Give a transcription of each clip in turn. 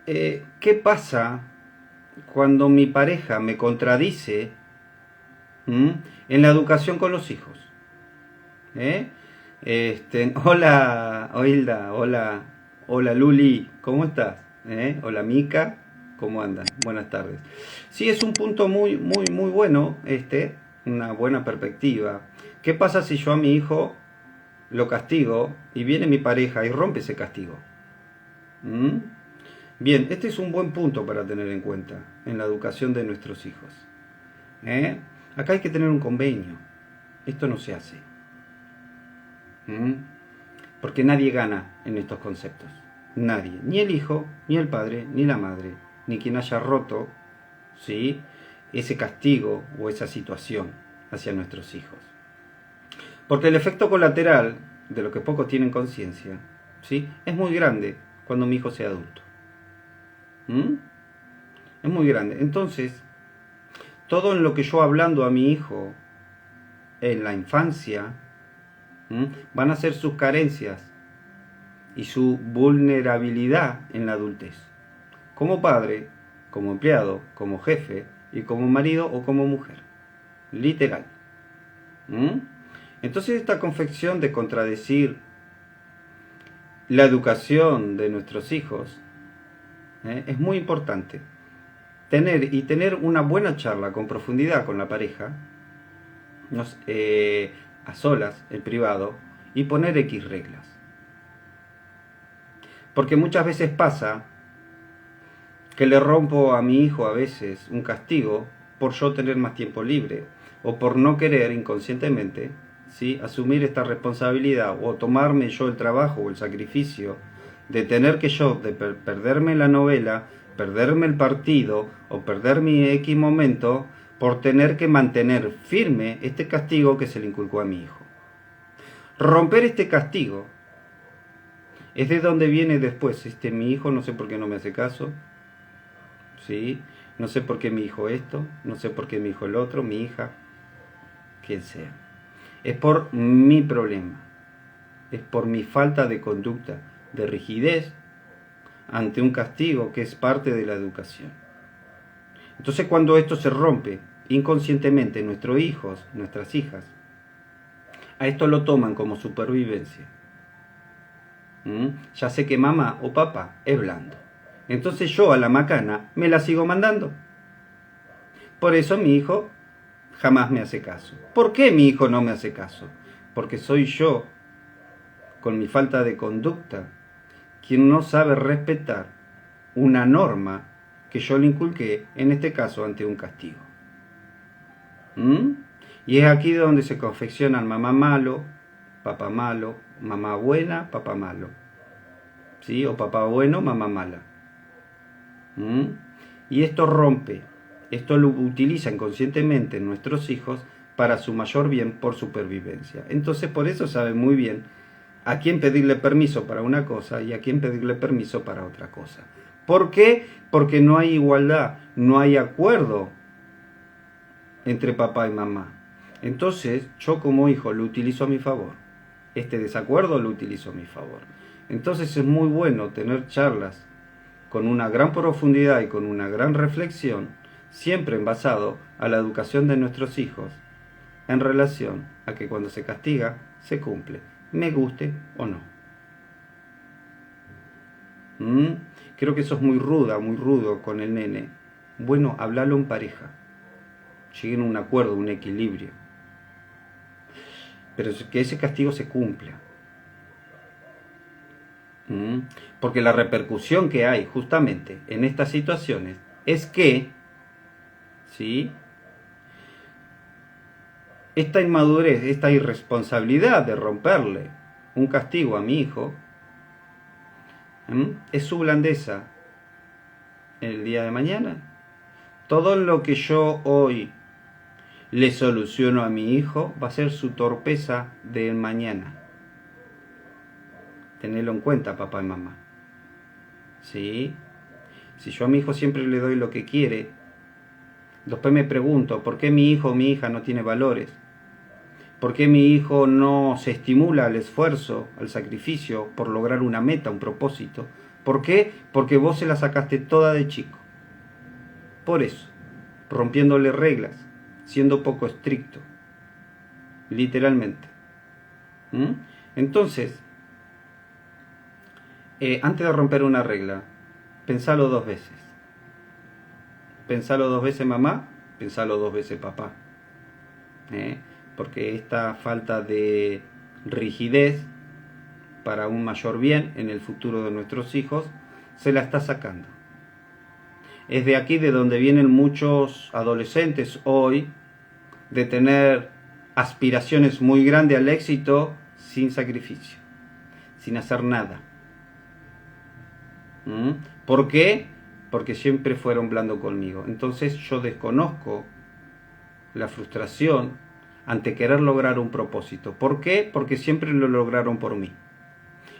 ¿Qué pasa cuando mi pareja me contradice en la educación con los hijos? ¿Eh? Hola, Hilda, hola Luli, ¿cómo estás? Hola Mica, ¿cómo andan? Buenas tardes. Sí, es un punto muy bueno, una buena perspectiva. ¿Qué pasa si yo a mi hijo lo castigo y viene mi pareja y rompe ese castigo? ¿Mm? Bien, este es un buen punto para tener en cuenta en la educación de nuestros hijos. ¿Eh? Acá hay que tener un convenio. Esto no se hace. ¿Mm? Porque nadie gana en estos conceptos. Nadie. Ni el hijo, ni el padre, ni la madre, ni quien haya roto, ¿sí?, ese castigo o esa situación hacia nuestros hijos. Porque el efecto colateral, de lo que pocos tienen conciencia, ¿sí?, es muy grande cuando mi hijo sea adulto. ¿Mm? Es muy grande. Entonces, todo en lo que yo hablando a mi hijo en la infancia, van a ser sus carencias y su vulnerabilidad en la adultez. Como padre, como empleado, como jefe y como marido o como mujer. Literal. Entonces esta confección de contradecir la educación de nuestros hijos es muy importante. Tener una buena charla con profundidad con la pareja, a solas, en privado, y poner X reglas. Porque muchas veces pasa que le rompo a mi hijo a veces un castigo por yo tener más tiempo libre o por no querer inconscientemente, ¿sí?, asumir esta responsabilidad o tomarme yo el trabajo o el sacrificio de tener que yo, de perderme la novela, perderme el partido o perder mi X momento por tener que mantener firme este castigo que se le inculcó a mi hijo. Romper este castigo es de donde viene después, mi hijo no sé por qué no me hace caso, ¿sí?, no sé por qué mi hijo esto, no sé por qué mi hijo el otro, mi hija, quien sea. Es por mi problema, es por mi falta de conducta, de rigidez ante un castigo que es parte de la educación. Entonces cuando esto se rompe inconscientemente, nuestros hijos, nuestras hijas, a esto lo toman como supervivencia. Ya sé que mamá o papá es blando. Entonces yo a la macana me la sigo mandando. Por eso mi hijo jamás me hace caso. ¿Por qué mi hijo no me hace caso? Porque soy yo, con mi falta de conducta, quien no sabe respetar una norma que yo le inculqué, en este caso ante un castigo. Y es aquí donde se confeccionan mamá malo, mamá buena, papá malo. ¿Sí? O papá bueno, mamá mala. Y esto rompe, esto lo utilizan conscientemente nuestros hijos para su mayor bien por supervivencia. Entonces por eso saben muy bien a quién pedirle permiso para una cosa y a quién pedirle permiso para otra cosa. ¿Por qué? Porque no hay igualdad, no hay acuerdo entre papá y mamá. Entonces yo como hijo lo utilizo a mi favor. Este desacuerdo lo utilizo a mi favor. Entonces es muy bueno tener charlas con una gran profundidad y con una gran reflexión, siempre envasado a la educación de nuestros hijos, en relación a que cuando se castiga, se cumple, me guste o no. Creo que eso es muy rudo con el nene. Bueno, hablalo en pareja, lleguen a un acuerdo, un equilibrio, pero que ese castigo se cumpla. Porque la repercusión que hay justamente en estas situaciones es que, ¿sí?, esta inmadurez, esta irresponsabilidad de romperle un castigo a mi hijo, es su blandeza en el día de mañana. Todo lo que yo hoy le soluciono a mi hijo va a ser su torpeza del mañana. Tenedlo en cuenta, papá y mamá. ¿Sí? Si yo a mi hijo siempre le doy lo que quiere, después me pregunto, ¿por qué mi hijo o mi hija no tiene valores? ¿Por qué mi hijo no se estimula al esfuerzo, al sacrificio por lograr una meta, un propósito? ¿Por qué? Porque vos se la sacaste toda de chico. Por eso, rompiéndole reglas, siendo poco estricto, literalmente. ¿Mm? Entonces, antes de romper una regla, pensalo 2 veces. Pensalo 2 veces mamá, pensalo 2 veces papá. Porque esta falta de rigidez para un mayor bien en el futuro de nuestros hijos se la está sacando. Es de aquí de donde vienen muchos adolescentes hoy de tener aspiraciones muy grandes al éxito sin sacrificio, sin hacer nada. ¿Por qué? Porque siempre fueron blando conmigo. Entonces yo desconozco la frustración ante querer lograr un propósito. ¿Por qué? Porque siempre lo lograron por mí.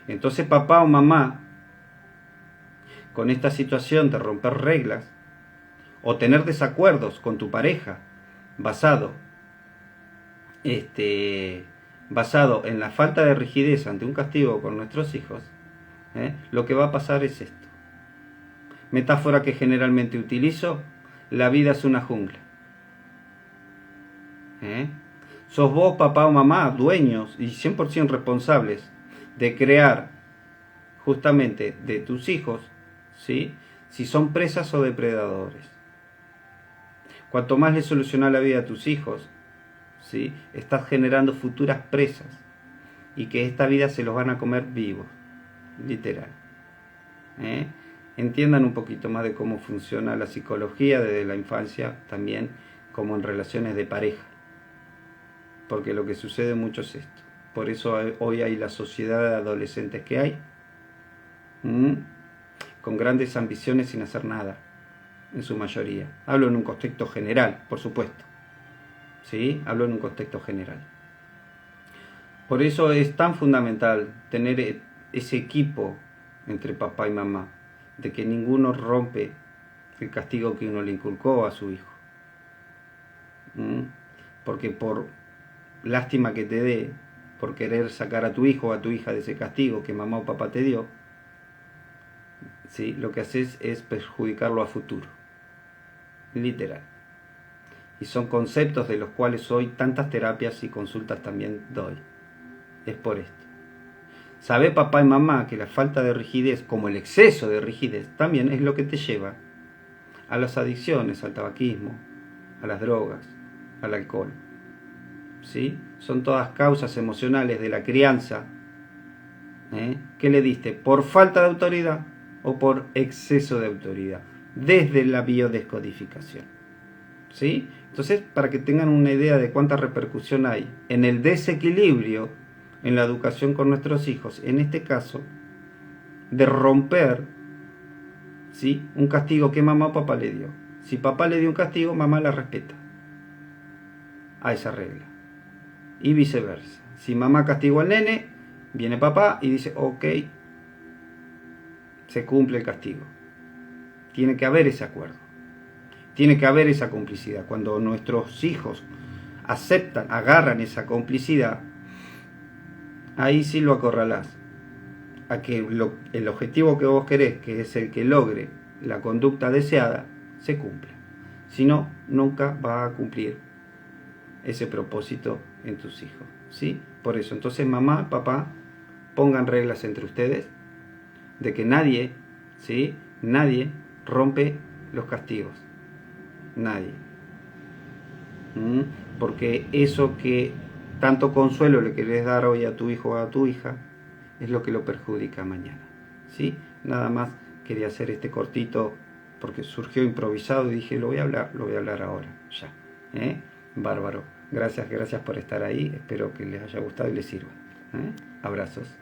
Entonces papá o mamá, con esta situación de romper reglas o tener desacuerdos con tu pareja basado en la falta de rigidez ante un castigo con nuestros hijos, lo que va a pasar es esto. Metáfora que generalmente utilizo: la vida es una jungla. Sos vos, papá o mamá, dueños y 100% responsables de crear justamente de tus hijos, ¿sí? Si son presas o depredadores. Cuanto más le solucionás la vida a tus hijos, ¿sí? Estás generando futuras presas y que esta vida se los van a comer vivos, literal. Entiendan un poquito más de cómo funciona la psicología desde la infancia, también como en relaciones de pareja, porque lo que sucede mucho es esto. Por eso hoy hay la sociedad de adolescentes que hay, con grandes ambiciones sin hacer nada, en su mayoría. Hablo en un contexto general, por supuesto. ¿Sí? Hablo en un contexto general. Por eso es tan fundamental tener ese equipo entre papá y mamá, de que ninguno rompe el castigo que uno le inculcó a su hijo. Porque por lástima que te dé, por querer sacar a tu hijo o a tu hija de ese castigo que mamá o papá te dio, ¿sí? Lo que haces es perjudicarlo a futuro. Literal. Y son conceptos de los cuales hoy tantas terapias y consultas también doy. Es por esto. Sabe, papá y mamá, que la falta de rigidez, como el exceso de rigidez, también es lo que te lleva a las adicciones, al tabaquismo, a las drogas, al alcohol. ¿Sí? Son todas causas emocionales de la crianza. ¿Qué le diste? ¿Por falta de autoridad o por exceso de autoridad? Desde la biodescodificación. ¿Sí? Entonces, para que tengan una idea de cuánta repercusión hay en el desequilibrio en la educación con nuestros hijos, en este caso, de romper, ¿sí?, un castigo que mamá o papá le dio. Si papá le dio un castigo, mamá la respeta a esa regla. Y viceversa. Si mamá castigó al nene, viene papá y dice, ok, se cumple el castigo. Tiene que haber ese acuerdo. Tiene que haber esa complicidad. Cuando nuestros hijos aceptan, agarran esa complicidad, ahí sí lo acorralás. A que el objetivo que vos querés, que es el que logre la conducta deseada, se cumpla. Si no, nunca va a cumplir ese propósito en tus hijos. ¿Sí? Por eso, entonces mamá, papá, pongan reglas entre ustedes de que nadie, ¿sí?, nadie rompe los castigos. Nadie. Porque eso que tanto consuelo le querés dar hoy a tu hijo o a tu hija es lo que lo perjudica mañana. ¿Sí? Nada más quería hacer este cortito porque surgió improvisado y dije, lo voy a hablar ahora, ya. Bárbaro. Gracias por estar ahí. Espero que les haya gustado y les sirva. Abrazos.